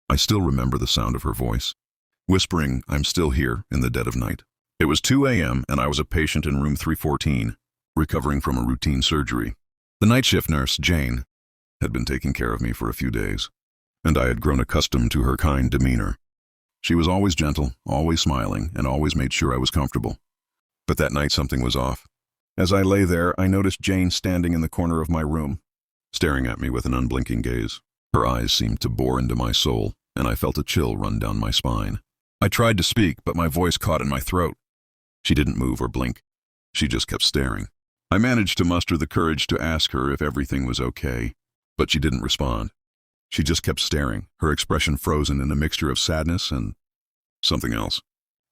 I still remember the sound of her voice, whispering, "I'm still here," in the dead of night. It was 2 a.m. and I was a patient in room 314, recovering from a routine surgery. The night shift nurse, Jane, had been taking care of me for a few days, and I had grown accustomed to her kind demeanor. She was always gentle, always smiling, and always made sure I was comfortable. But that night something was off. As I lay there, I noticed Jane standing in the corner of my room, staring at me with an unblinking gaze. Her eyes seemed to bore into my soul, and I felt a chill run down my spine. I tried to speak, but my voice caught in my throat. She didn't move or blink. She just kept staring. I managed to muster the courage to ask her if everything was okay, but she didn't respond. She just kept staring, her expression frozen in a mixture of sadness and something else,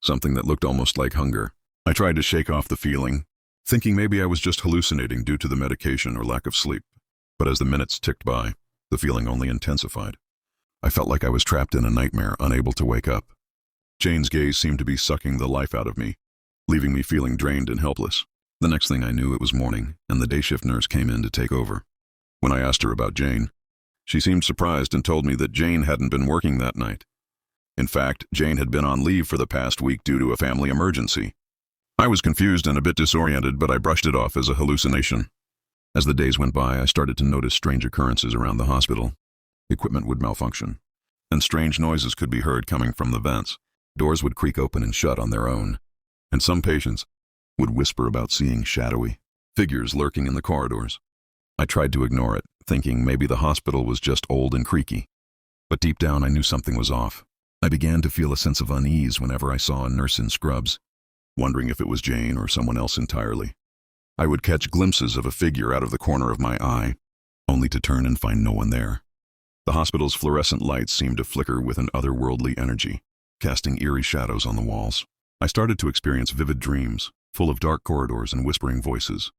something that looked almost like hunger. I tried to shake off the feeling, thinking maybe I was just hallucinating due to the medication or lack of sleep. But as the minutes ticked by, the feeling only intensified. I felt like I was trapped in a nightmare, unable to wake up. Jane's gaze seemed to be sucking the life out of me, leaving me feeling drained and helpless. The next thing I knew, it was morning, and the day shift nurse came in to take over. When I asked her about Jane, she seemed surprised and told me that Jane hadn't been working that night. In fact, Jane had been on leave for the past week due to a family emergency. I was confused and a bit disoriented, but I brushed it off as a hallucination. As the days went by, I started to notice strange occurrences around the hospital. Equipment would malfunction, and strange noises could be heard coming from the vents. Doors would creak open and shut on their own, and some patients would whisper about seeing shadowy figures lurking in the corridors. I tried to ignore it, thinking maybe the hospital was just old and creaky. But deep down I knew something was off. I began to feel a sense of unease whenever I saw a nurse in scrubs, wondering if it was Jane or someone else entirely. I would catch glimpses of a figure out of the corner of my eye, only to turn and find no one there. The hospital's fluorescent lights seemed to flicker with an otherworldly energy, casting eerie shadows on the walls. I started to experience vivid dreams, full of dark corridors and whispering voices.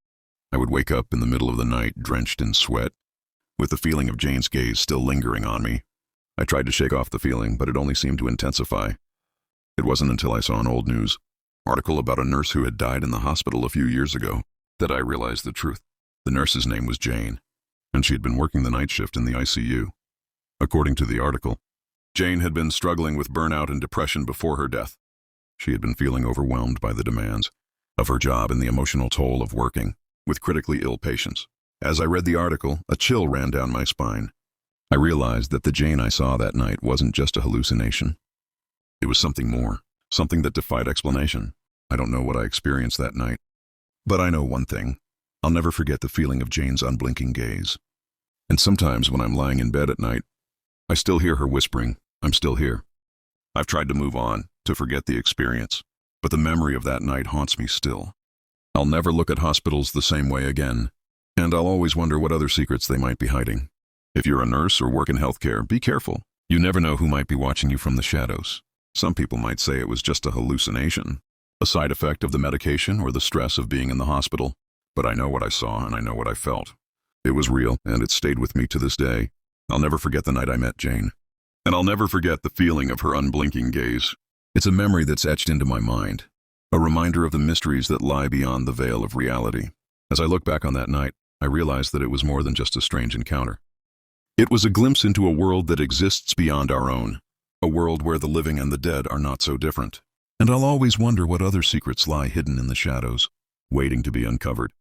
I would wake up in the middle of the night, drenched in sweat, with the feeling of Jane's gaze still lingering on me. I tried to shake off the feeling, but it only seemed to intensify. It wasn't until I saw an old news article about a nurse who had died in the hospital a few years ago that I realized the truth. The nurse's name was Jane, and she had been working the night shift in the ICU. According to the article, Jane had been struggling with burnout and depression before her death. She had been feeling overwhelmed by the demands of her job and the emotional toll of working with critically ill patients. As I read the article, a chill ran down my spine. I realized that the Jane I saw that night wasn't just a hallucination. It was something more, something that defied explanation. I don't know what I experienced that night, but I know one thing. I'll never forget the feeling of Jane's unblinking gaze. And sometimes when I'm lying in bed at night, I still hear her whispering, "I'm still here." I've tried to move on, to forget the experience, but the memory of that night haunts me still. I'll never look at hospitals the same way again, and I'll always wonder what other secrets they might be hiding. If you're a nurse or work in healthcare, be careful. You never know who might be watching you from the shadows. Some people might say it was just a hallucination, a side effect of the medication or the stress of being in the hospital. But I know what I saw and I know what I felt. It was real, and it stayed with me to this day. I'll never forget the night I met Jane. And I'll never forget the feeling of her unblinking gaze. It's a memory that's etched into my mind, a reminder of the mysteries that lie beyond the veil of reality. As I look back on that night, I realize that it was more than just a strange encounter. It was a glimpse into a world that exists beyond our own, a world where the living and the dead are not so different. And I'll always wonder what other secrets lie hidden in the shadows, waiting to be uncovered.